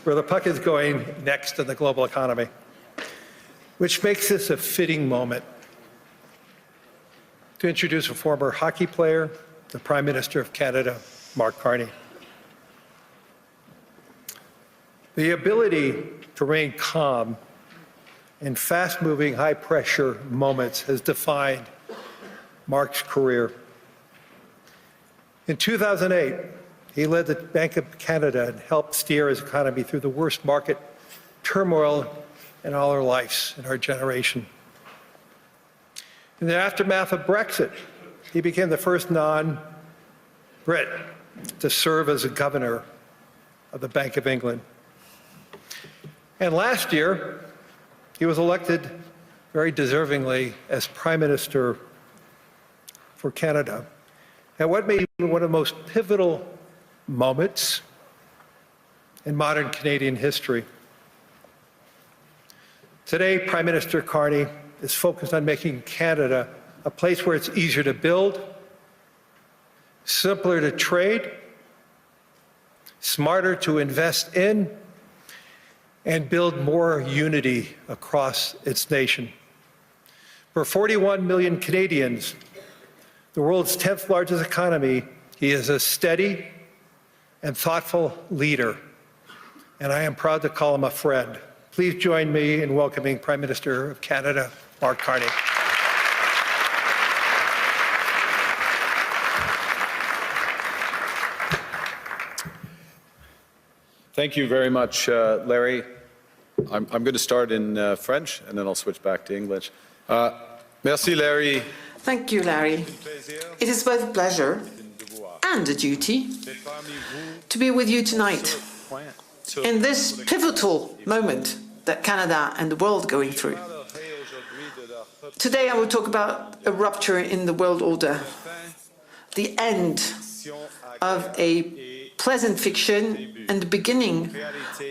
where the puck is going next in the global economy, which makes this a fitting moment to introduce a former hockey player, the Prime Minister of Canada, Mark Carney. The ability to remain calm in fast-moving, high-pressure moments has defined Mark's career. In 2008, he led the Bank of Canada and helped steer his economy through the worst market turmoil in all our lives, in our generation. In the aftermath of Brexit, he became the first non-Brit to serve as a governor of the Bank of England. And last year, he was elected very deservingly as Prime Minister for Canada at what may be one of the most pivotal moments in modern Canadian history. Today, Prime Minister Carney is focused on making Canada a place where it's easier to build, simpler to trade, smarter to invest in, and build more unity across its nation. For 41 million Canadians, the world's 10th largest economy, he is a steady and thoughtful leader, and I am proud to call him a friend. Please join me in welcoming Prime Minister of Canada, Mark Carney. Thank you very much, Larry. I'm going to start in French, and then I'll switch back to English. Merci, Larry. Thank you, Larry. It is both a pleasure and a duty to be with you tonight in this pivotal moment that Canada and the world are going through. Today I will talk about a rupture in the world order, the end of a pleasant fiction and the beginning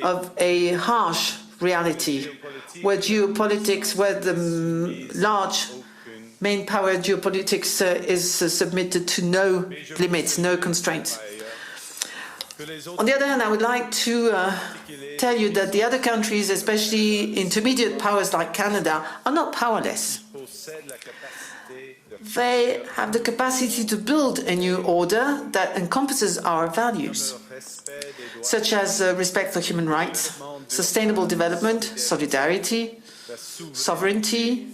of a harsh reality, where geopolitics, where the large main power geopolitics is submitted to no limits, no constraints. On the other hand, I would like to tell you that the other countries, especially intermediate powers like Canada, are not powerless. They have the capacity to build a new order that encompasses our values, such as respect for human rights, sustainable development, solidarity, sovereignty,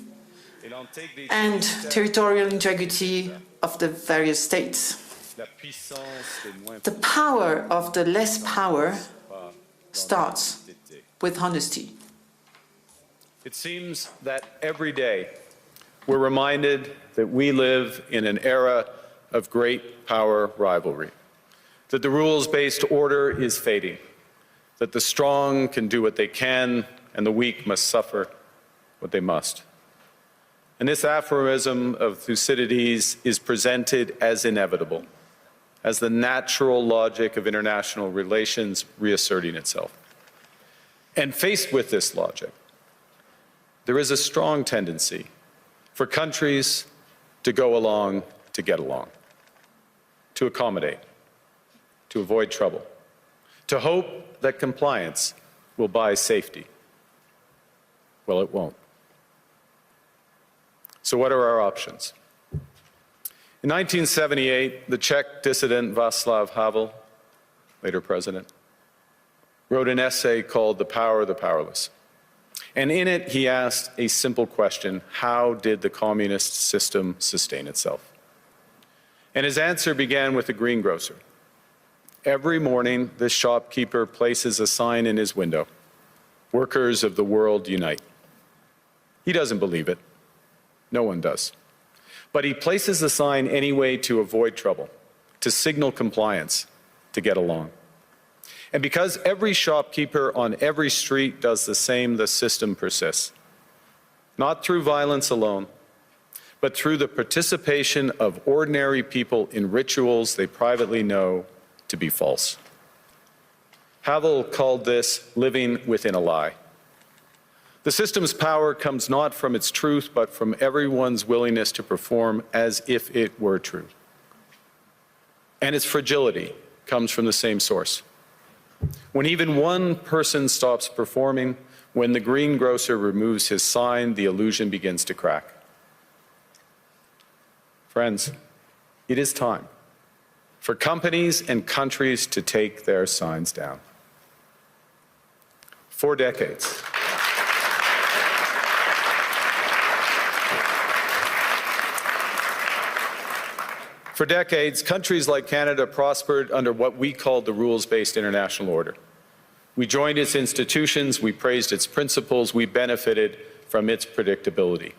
and territorial integrity of the various states. The power of the less power starts with honesty. It seems that every day we're reminded that we live in an era of great power rivalry, that the rules-based order is fading, that the strong can do what they can and the weak must suffer what they must. And this aphorism of Thucydides is presented as inevitable, as the natural logic of international relations reasserting itself. And faced with this logic, there is a strong tendency for countries to go along to get along, to accommodate, to avoid trouble, to hope that compliance will buy safety. Well, it won't. So what are our options? In 1978, the Czech dissident Václav Havel, later president, wrote an essay called The Power of the Powerless. And in it, he asked a simple question: how did the communist system sustain itself? And his answer began with a greengrocer. Every morning, this shopkeeper places a sign in his window: "Workers of the world unite." He doesn't believe it. No one does. But he places the sign anyway to avoid trouble, to signal compliance, to get along. And because every shopkeeper on every street does the same, the system persists. Not through violence alone, but through the participation of ordinary people in rituals they privately know to be false. Havel called this living within a lie. The system's power comes not from its truth, but from everyone's willingness to perform as if it were true. And its fragility comes from the same source: When even one person stops performing, when the greengrocer removes his sign, the illusion begins to crack. Friends, it is time for companies and countries to take their signs down. For decades, countries like Canada prospered under what we called the rules-based international order. We joined its institutions, we praised its principles, we benefited from its predictability.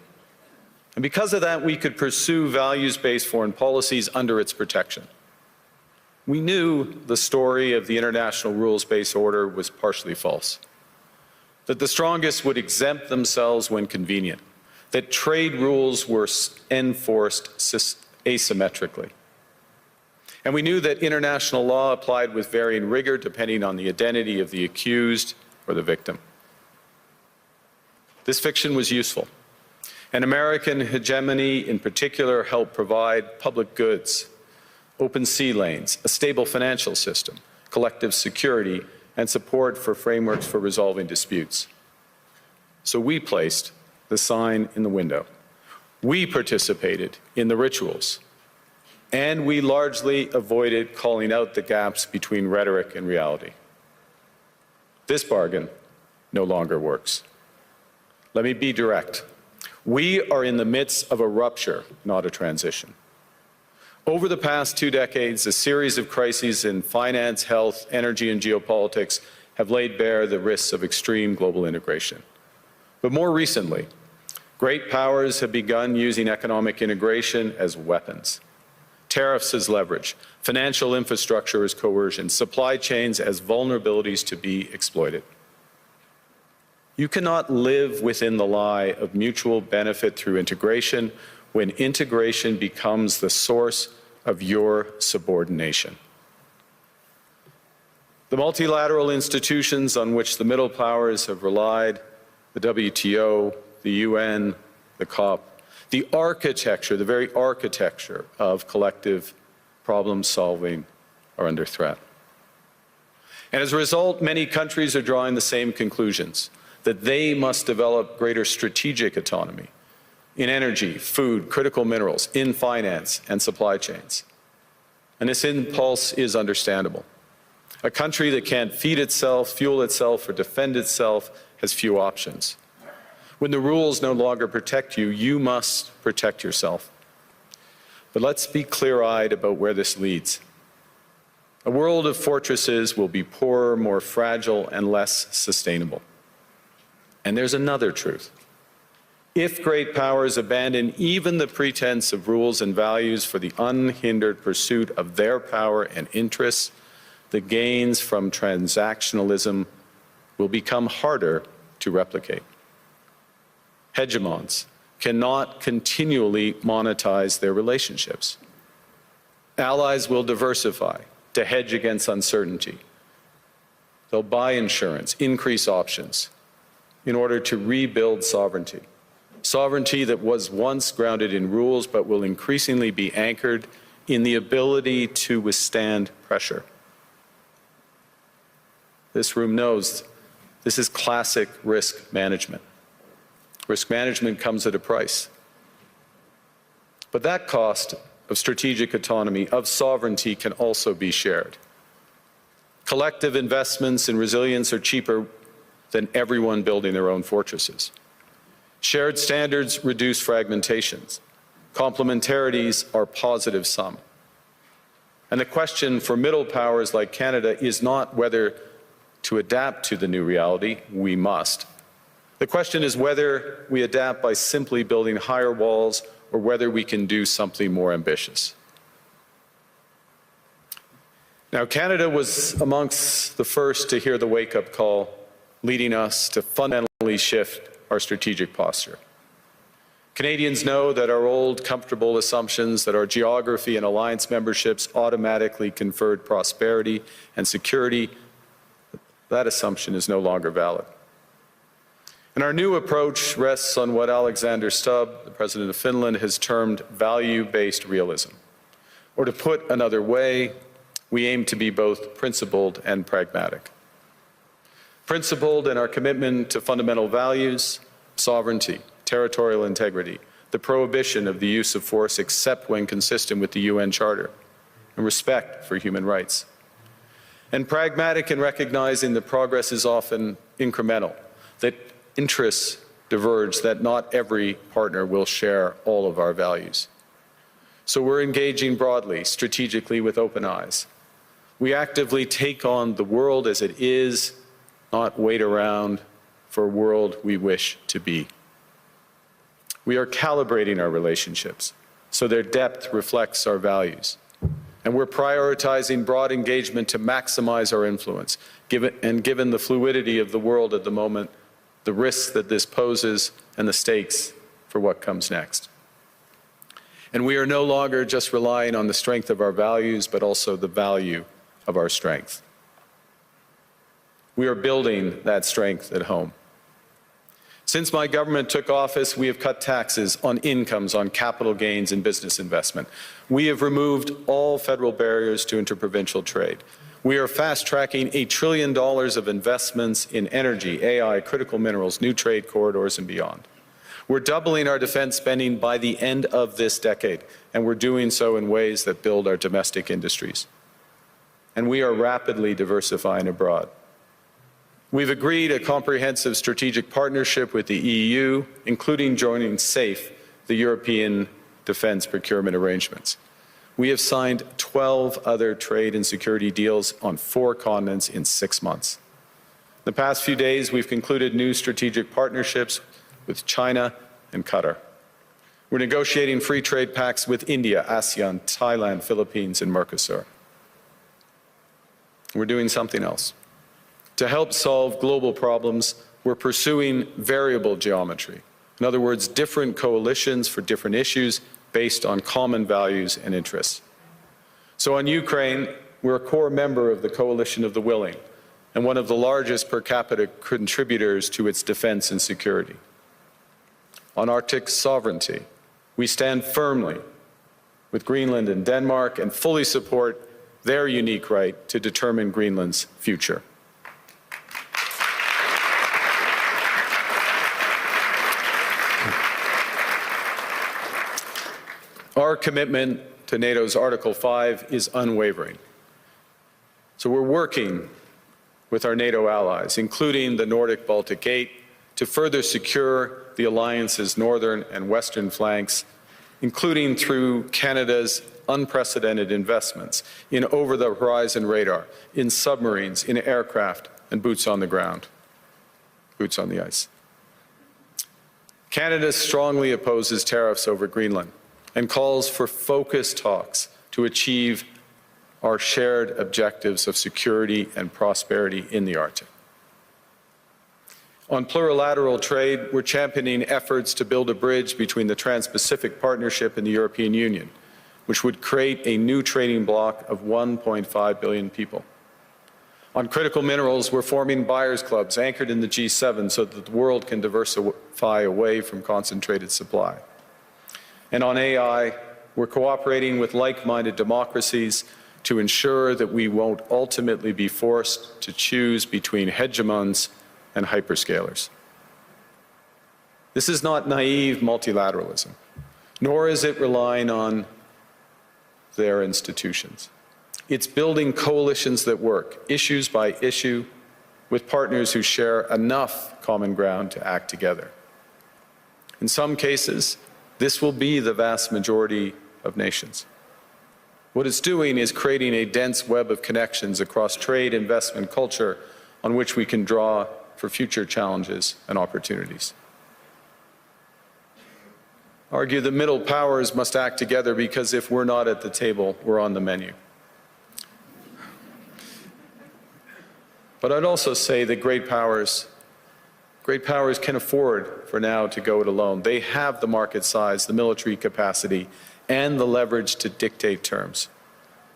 And because of that, we could pursue values-based foreign policies under its protection. We knew the story of the international rules-based order was partially false, that the strongest would exempt themselves when convenient, that trade rules were enforced asymmetrically. And we knew that international law applied with varying rigor depending on the identity of the accused or the victim. This fiction was useful. And American hegemony in particular helped provide public goods, open sea lanes, a stable financial system, collective security, and support for frameworks for resolving disputes. So we placed the sign in the window. We participated in the rituals. And we largely avoided calling out the gaps between rhetoric and reality. This bargain no longer works. Let me be direct. We are in the midst of a rupture, not a transition. Over the past 2 decades, a series of crises in finance, health, energy, and geopolitics have laid bare the risks of extreme global integration. But more recently, great powers have begun using economic integration as weapons. Tariffs as leverage, financial infrastructure as coercion, supply chains as vulnerabilities to be exploited. You cannot live within the lie of mutual benefit through integration when integration becomes the source of your subordination. The multilateral institutions on which the middle powers have relied, the WTO, the UN, the COP, the architecture, the very architecture of collective problem solving are under threat. And as a result, many countries are drawing the same conclusions, that they must develop greater strategic autonomy in energy, food, critical minerals, in finance and supply chains. And this impulse is understandable. A country that can't feed itself, fuel itself, or defend itself has few options. When the rules no longer protect you, you must protect yourself. But let's be clear-eyed about where this leads. A world of fortresses will be poorer, more fragile, and less sustainable. And there's another truth. If great powers abandon even the pretense of rules and values for the unhindered pursuit of their power and interests, the gains from transactionalism will become harder to replicate. Hegemons cannot continually monetize their relationships. Allies will diversify to hedge against uncertainty. They'll buy insurance, increase options in order to rebuild sovereignty. Sovereignty that was once grounded in rules but will increasingly be anchored in the ability to withstand pressure. This room knows this is classic risk management. Risk management comes at a price. But that cost of strategic autonomy, of sovereignty, can also be shared. Collective investments in resilience are cheaper than everyone building their own fortresses. Shared standards reduce fragmentations. Complementarities are positive sum. And the question for middle powers like Canada is not whether to adapt to the new reality. We must. The question is whether we adapt by simply building higher walls or whether we can do something more ambitious. Now, Canada was amongst the first to hear the wake-up call, leading us to fundamentally shift our strategic posture. Canadians know that our old, comfortable assumptions that our geography and alliance memberships automatically conferred prosperity and security, that assumption is no longer valid. And our new approach rests on what Alexander Stubb, the President of Finland, has termed value-based realism. Or to put another way, we aim to be both principled and pragmatic. Principled in our commitment to fundamental values, sovereignty, territorial integrity, the prohibition of the use of force except when consistent with the UN Charter, and respect for human rights. And pragmatic in recognizing that progress is often incremental, that interests diverge, that not every partner will share all of our values. So we're engaging broadly, strategically, with open eyes. We actively take on the world as it is, not wait around for a world we wish to be. We are calibrating our relationships so their depth reflects our values. And we're prioritizing broad engagement to maximize our influence, given the fluidity of the world at the moment, the risks that this poses, and the stakes for what comes next. And we are no longer just relying on the strength of our values, but also the value of our strength. We are building that strength at home. Since my government took office, we have cut taxes on incomes, on capital gains, and business investment. We have removed all federal barriers to interprovincial trade. We are fast-tracking $1 trillion of investments in energy, AI, critical minerals, new trade corridors, and beyond. We're doubling our defense spending by the end of this decade, and we're doing so in ways that build our domestic industries. And we are rapidly diversifying abroad. We've agreed a comprehensive strategic partnership with the EU, including joining SAFE, the European Defence Procurement Arrangements. We have signed 12 other trade and security deals on 4 continents in 6 months. The past few days, we've concluded new strategic partnerships with China and Qatar. We're negotiating free trade pacts with India, ASEAN, Thailand, Philippines, and Mercosur. We're doing something else. To help solve global problems, we're pursuing variable geometry. In other words, different coalitions for different issues based on common values and interests. So on Ukraine, we're a core member of the Coalition of the Willing and one of the largest per capita contributors to its defense and security. On Arctic sovereignty, we stand firmly with Greenland and Denmark and fully support their unique right to determine Greenland's future. Our commitment to NATO's Article 5 is unwavering. So we're working with our NATO allies, including the Nordic-Baltic Gate, to further secure the alliance's northern and western flanks, including through Canada's unprecedented investments in over-the-horizon radar, in submarines, in aircraft, and boots on the ground, boots on the ice. Canada strongly opposes tariffs over Greenland and calls for focused talks to achieve our shared objectives of security and prosperity in the Arctic. On plurilateral trade, we're championing efforts to build a bridge between the Trans-Pacific Partnership and the European Union, which would create a new trading bloc of 1.5 billion people. On critical minerals, we're forming buyers' clubs anchored in the G7 so that the world can diversify away from concentrated supply. And on AI, we're cooperating with like-minded democracies to ensure that we won't ultimately be forced to choose between hegemons and hyperscalers. This is not naive multilateralism, nor is it relying on their institutions. It's building coalitions that work, issues by issue, with partners who share enough common ground to act together. In some cases, this will be the vast majority of nations. What it's doing is creating a dense web of connections across trade, investment, culture, on which we can draw for future challenges and opportunities. I argue that middle powers must act together because if we're not at the table, we're on the menu. But I'd also say that great powers can afford for now to go it alone. They have the market size, the military capacity, and the leverage to dictate terms.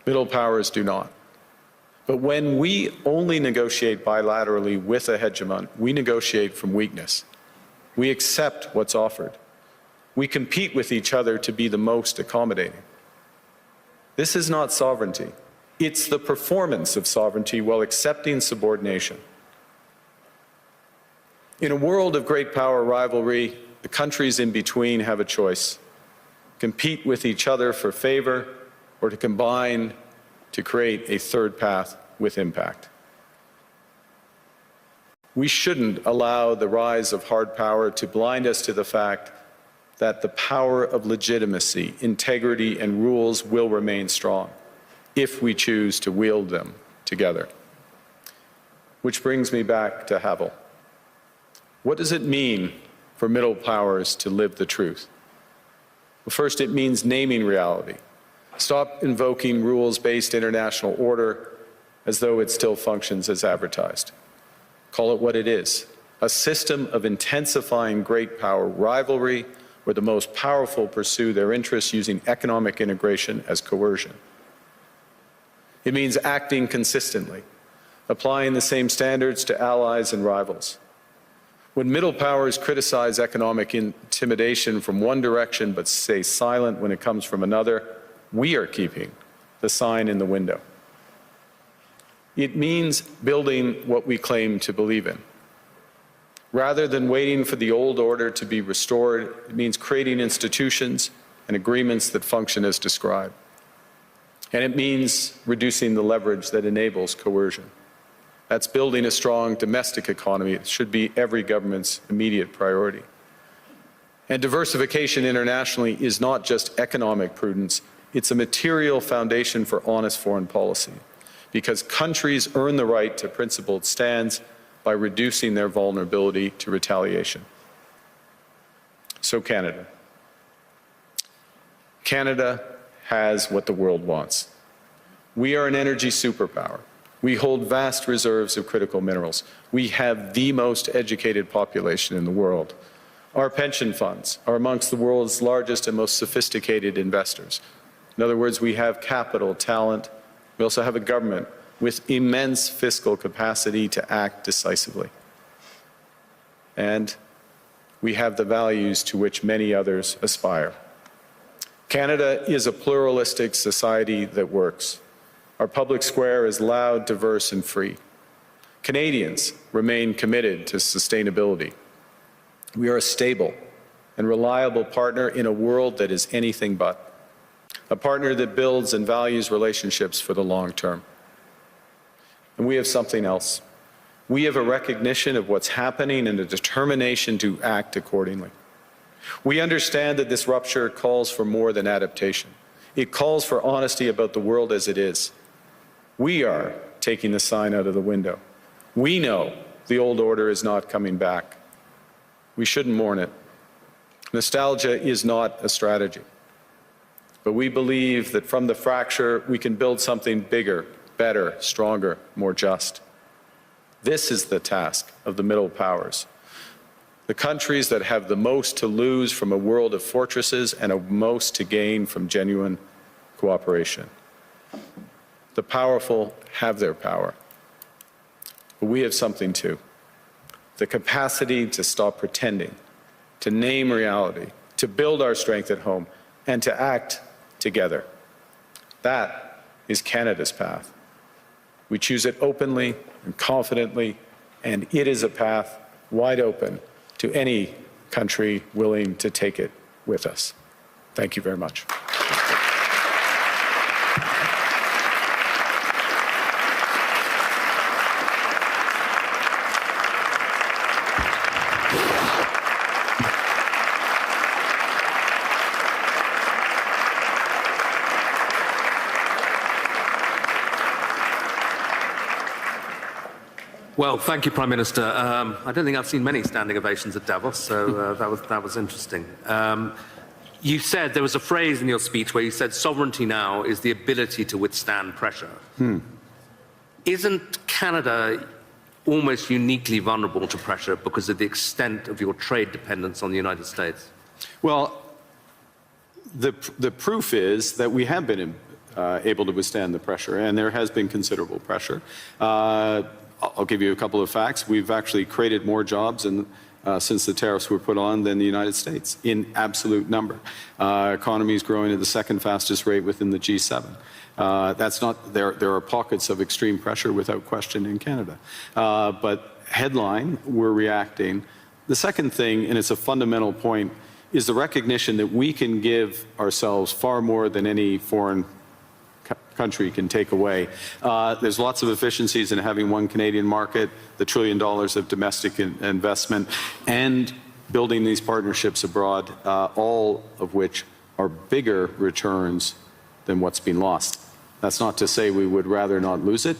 Middle powers do not. But when we only negotiate bilaterally with a hegemon, we negotiate from weakness. We accept what's offered. We compete with each other to be the most accommodating. This is not sovereignty. It's the performance of sovereignty while accepting subordination. In a world of great power rivalry, the countries in between have a choice: compete with each other for favor, or to combine to create a third path with impact. We shouldn't allow the rise of hard power to blind us to the fact that the power of legitimacy, integrity, and rules will remain strong if we choose to wield them together. Which brings me back to Havel. What does it mean for middle powers to live the truth? Well, first, it means naming reality. Stop invoking rules-based international order as though it still functions as advertised. Call it what it is: a system of intensifying great power rivalry where the most powerful pursue their interests using economic integration as coercion. It means acting consistently, applying the same standards to allies and rivals. When middle powers criticize economic intimidation from one direction but stay silent when it comes from another, we are keeping the sign in the window. It means building what we claim to believe in. Rather than waiting for the old order to be restored, it means creating institutions and agreements that function as described. And it means reducing the leverage that enables coercion. That's building a strong domestic economy. It should be every government's immediate priority. And diversification internationally is not just economic prudence, it's a material foundation for honest foreign policy, because countries earn the right to principled stands by reducing their vulnerability to retaliation. So Canada. Canada has what the world wants. We are an energy superpower. We hold vast reserves of critical minerals. We have the most educated population in the world. Our pension funds are amongst the world's largest and most sophisticated investors. In other words, we have capital, talent. We also have a government with immense fiscal capacity to act decisively. And we have the values to which many others aspire. Canada is a pluralistic society that works. Our public square is loud, diverse, and free. Canadians remain committed to sustainability. We are a stable and reliable partner in a world that is anything but. A partner that builds and values relationships for the long term. And we have something else. We have a recognition of what's happening and a determination to act accordingly. We understand that this rupture calls for more than adaptation. It calls for honesty about the world as it is. We are taking the sign out of the window. We know the old order is not coming back. We shouldn't mourn it. Nostalgia is not a strategy. But we believe that from the fracture, we can build something bigger, better, stronger, more just. This is the task of the middle powers. The countries that have the most to lose from a world of fortresses and a most to gain from genuine cooperation. The powerful have their power. But we have something too. The capacity to stop pretending, to name reality, to build our strength at home, and to act together. That is Canada's path. We choose it openly and confidently, and it is a path wide open to any country willing to take it with us. Thank you very much. Well, thank you, Prime Minister. I don't think I've seen many standing ovations at Davos, so that was interesting. You said, there was a phrase in your speech where you said sovereignty now is the ability to withstand pressure. Isn't Canada almost uniquely vulnerable to pressure because of the extent of your trade dependence on the United States? Well, the proof is that we have been able to withstand the pressure, and there has been considerable pressure. I'll give you a couple of facts. We've actually created more jobs in since the tariffs were put on than the United States in absolute number. Economy is growing at the second fastest rate within the G7. That's not, there are pockets of extreme pressure without question in Canada. But headline, we're reacting. The second thing, and it's a fundamental point, is the recognition that we can give ourselves far more than any foreign country can take away. There's lots of efficiencies in having one Canadian market, the $1 trillion of domestic investment, and building these partnerships abroad, all of which are bigger returns than what's been lost. That's not to say we would rather not lose it,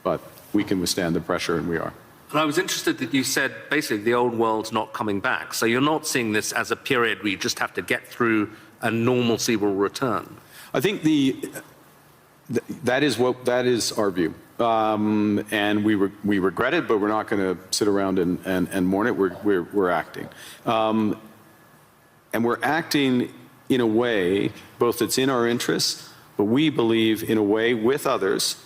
but we can withstand the pressure, and we are. And I was interested that you said basically the old world's not coming back. So you're not seeing this as a period where you just have to get through and normalcy will return. I think that is our view. And we regret it, but we're not going to sit around and mourn it. We're acting. And we're acting in a way, both that's in our interests, but we believe in a way with others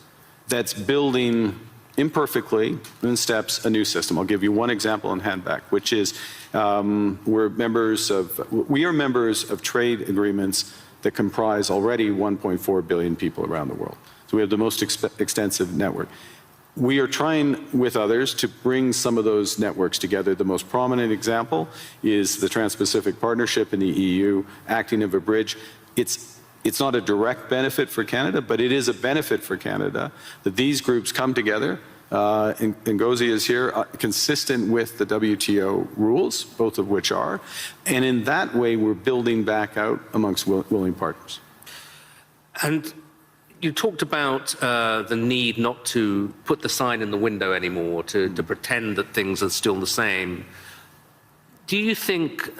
that's building imperfectly in steps a new system. I'll give you one example and hand back, which is we are members of trade agreements that comprise already 1.4 billion people around the world. So we have the most extensive network. We are trying with others to bring some of those networks together. The most prominent example is the Trans-Pacific Partnership in the EU, acting as a bridge. It's not a direct benefit for Canada, but it is a benefit for Canada that these groups come together, and Ngozi is here, consistent with the WTO rules, both of which are, and in that way we're building back out amongst willing partners. And you talked about the need not to put the sign in the window anymore, to pretend that things are still the same. Do you think,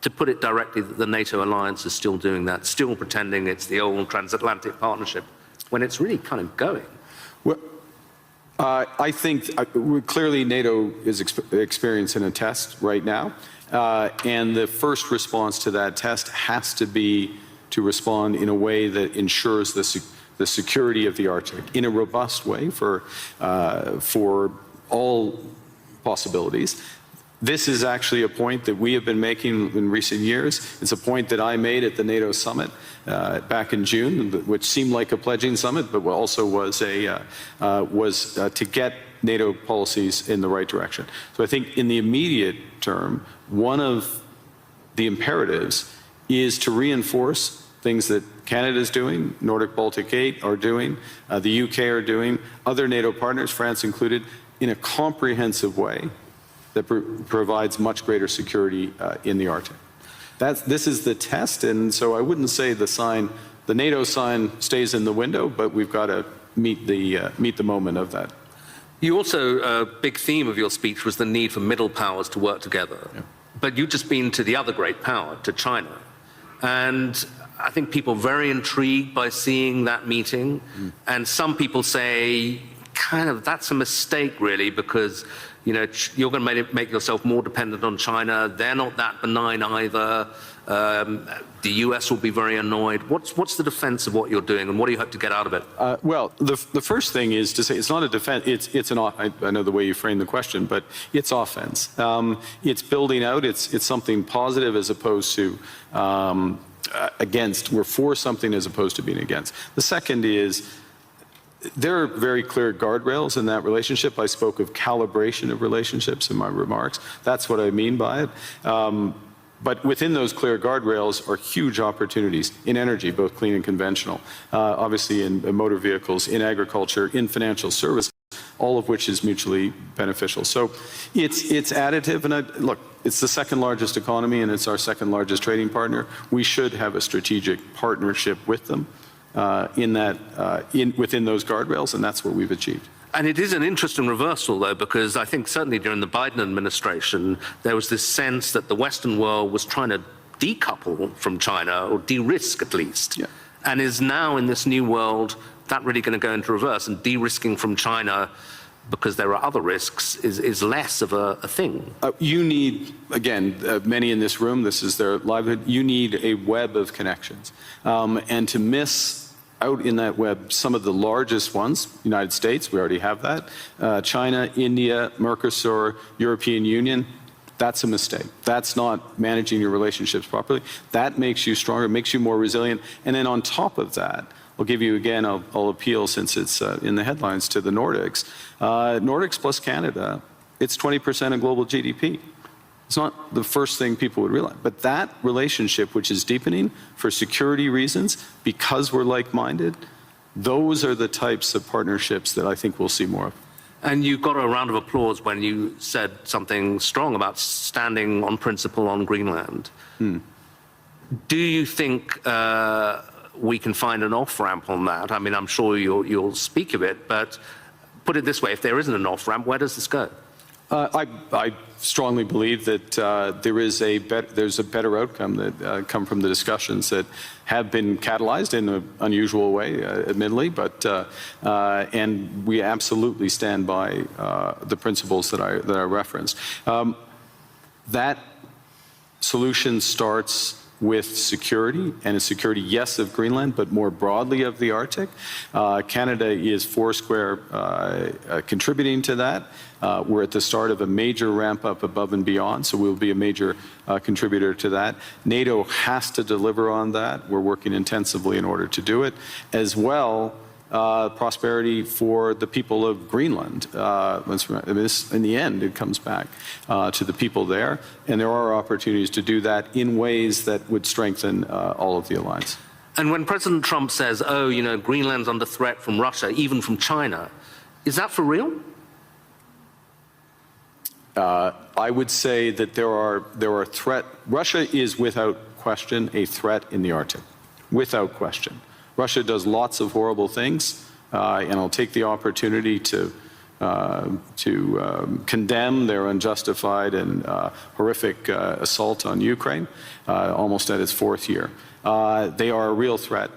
to put it directly, that the NATO alliance is still doing that, still pretending it's the old transatlantic partnership, when it's really kind of going? Well, I think clearly NATO is experiencing a test right now, and the first response to that test has to be to respond in a way that ensures the security of the Arctic in a robust way for all possibilities. This is actually a point that we have been making in recent years. It's a point that I made at the NATO summit back in June, which seemed like a pledging summit, but also was to get NATO policies in the right direction. So I think in the immediate term, one of the imperatives is to reinforce things that Canada is doing, Nordic Baltic 8 are doing, the UK are doing, other NATO partners, France included, in a comprehensive way that provides much greater security in the Arctic. This is the test, and so I wouldn't say the NATO sign stays in the window, but we've got to meet the moment of that. You also, a big theme of your speech was the need for middle powers to work together. Yeah. But you've just been to the other great power, to China. And I think people are very intrigued by seeing that meeting. And some people say, kind of, that's a mistake, really, because you're going to make yourself more dependent on China. They're not that benign either. The US will be very annoyed. What's the defense of what you're doing, and what do you hope to get out of it? Well, the first thing is to say it's not a defense. I know the way you framed the question, but it's offense. It's building out. It's something positive as opposed to against. We're for something as opposed to being against. The second is, there are very clear guardrails in that relationship. I spoke of calibration of relationships in my remarks. That's what I mean by it. But within those clear guardrails are huge opportunities in energy, both clean and conventional, obviously in motor vehicles, in agriculture, in financial services, all of which is mutually beneficial. So it's additive, and look, it's the second largest economy and it's our second largest trading partner. We should have a strategic partnership with them. Within those guardrails, and that's what we've achieved. And it is an interesting reversal, though, because I think certainly during the Biden administration, there was this sense that the Western world was trying to decouple from China, or de-risk at least. Yeah. And is now in this new world, that really going to go into reverse, and de-risking from China, because there are other risks, is less of a thing. You need, again, many in this room, this is their livelihood, you need a web of connections. And to miss out in that web some of the largest ones, United States, we already have that, China, India, Mercosur, European Union, That's a mistake. That's not managing your relationships properly. That makes you stronger, makes you more resilient. And then on top of that, I'll give you again, I'll appeal since it's in the headlines to the Nordics. Nordics plus Canada, it's 20% of global GDP. It's not the first thing people would realize, but that relationship, which is deepening for security reasons, because we're like-minded, those are the types of partnerships that I think we'll see more of. And you got a round of applause when you said something strong about standing on principle on Greenland. Do you think we can find an off-ramp on that? I mean, I'm sure you'll speak of it, but put it this way, if there isn't an off-ramp, where does this go? I strongly believe that there's a better outcome that come from the discussions that have been catalyzed in an unusual way, admittedly, but and we absolutely stand by the principles that I referenced. That solution starts with security, and a security, yes, of Greenland, but more broadly of the Arctic. Canada is foursquare contributing to that. We're at the start of a major ramp up above and beyond, so we'll be a major contributor to that. NATO has to deliver on that. We're working intensively in order to do it. As well, prosperity for the people of Greenland. In the end, it comes back to the people there, and there are opportunities to do that in ways that would strengthen all of the alliance. And when President Trump says, oh, you know, Greenland's under threat from Russia, even from China, is that for real? I would say that there are threats. Russia is without question a threat in the Arctic, without question. Russia does lots of horrible things, and I'll take the opportunity to condemn their unjustified and horrific assault on Ukraine, almost at its fourth year. They are a real threat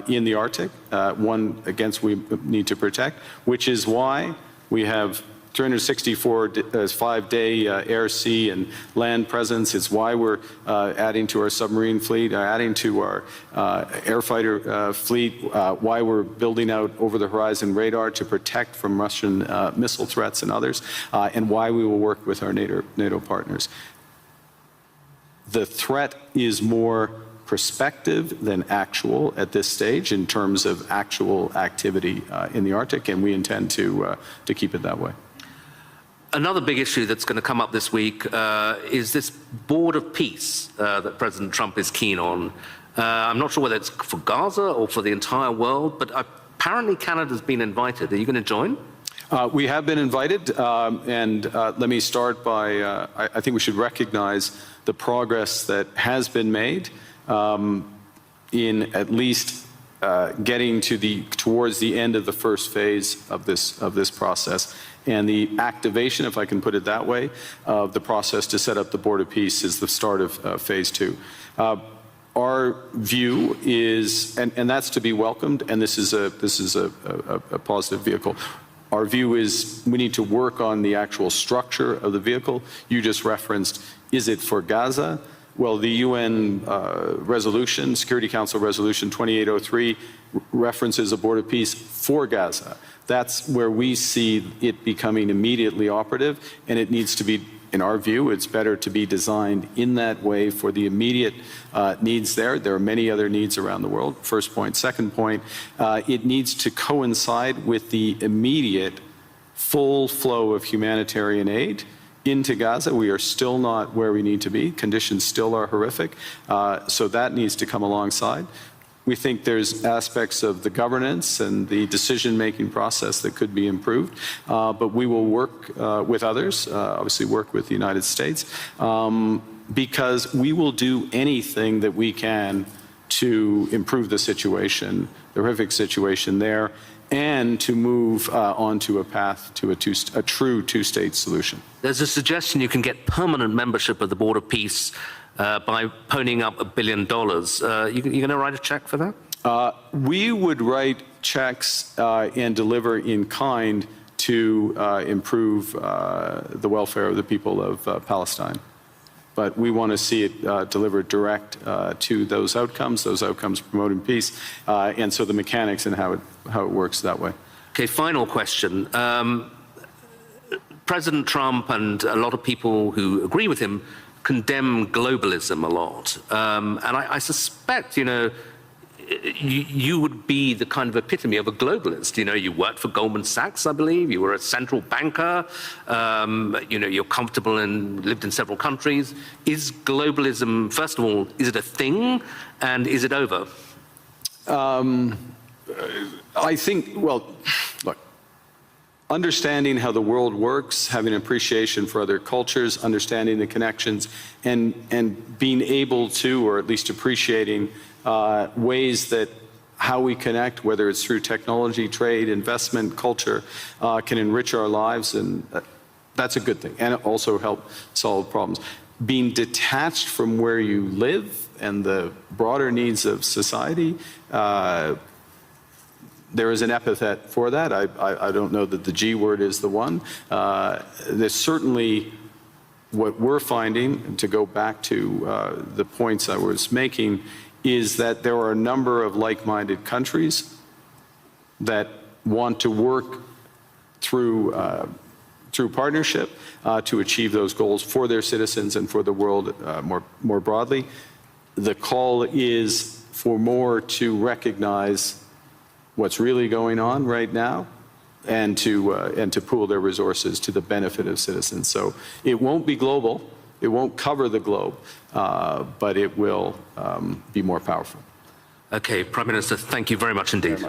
in the Arctic, one against we need to protect, which is why we have 364 5-day air, sea, and land presence. It's why we're adding to our submarine fleet, adding to our air fighter fleet, why we're building out over-the-horizon radar to protect from Russian missile threats and others, and why we will work with our NATO partners. The threat is more perspective than actual at this stage in terms of actual activity in the Arctic, and we intend to keep it that way. Another big issue that's going to come up this week is this board of peace that President Trump is keen on. I'm not sure whether it's for Gaza or for the entire world, but apparently Canada's been invited. Are you going to join? We have been invited, and let me start by, I think we should recognize the progress that has been made in at least getting towards the end of the first phase of this process. And the activation, if I can put it that way, of the process to set up the Board of Peace is the start of phase 2. Our view is, and that's to be welcomed, and this is a positive vehicle. Our view is we need to work on the actual structure of the vehicle. You just referenced, is it for Gaza? Well, the UN resolution, Security Council Resolution 2803, references a Board of Peace for Gaza. That's where we see it becoming immediately operative, and it needs to be, in our view, it's better to be designed in that way for the immediate needs there. There are many other needs around the world, first point. Second point, it needs to coincide with the immediate full flow of humanitarian aid into Gaza. We are still not where we need to be. Conditions still are horrific, so that needs to come alongside. We think there's aspects of the governance and the decision-making process that could be improved, but we will work with others, obviously work with the United States, because we will do anything that we can to improve the situation, the horrific situation there, and to move onto a path to a true two-state solution. There's a suggestion you can get permanent membership of the Board of Peace by ponying up $1 billion. You going to write a check for that? We would write checks and deliver in kind to improve the welfare of the people of Palestine. But we want to see it delivered direct to those outcomes promoting peace, and so the mechanics and how it works that way. Okay, final question. President Trump and a lot of people who agree with him condemn globalism a lot. And I suspect, you would be the kind of epitome of a globalist. You worked for Goldman Sachs, I believe. You were a central banker. You're comfortable and lived in several countries. Is globalism, first of all, is it a thing, and is it over? I think, well, look, understanding how the world works, having an appreciation for other cultures, understanding the connections, and being able to, or at least appreciating ways that how we connect, whether it's through technology, trade, investment, culture, can enrich our lives, and that's a good thing, and also help solve problems. Being detached from where you live and the broader needs of society, there is an epithet for that. I don't know that the G word is the one. There's certainly what we're finding, and to go back to the points I was making, is that there are a number of like-minded countries that want to work through partnership to achieve those goals for their citizens and for the world more broadly. The call is for more to recognize what's really going on right now, and to pool their resources to the benefit of citizens. So it won't be global, it won't cover the globe, but it will be more powerful. Okay, Prime Minister, thank you very much indeed.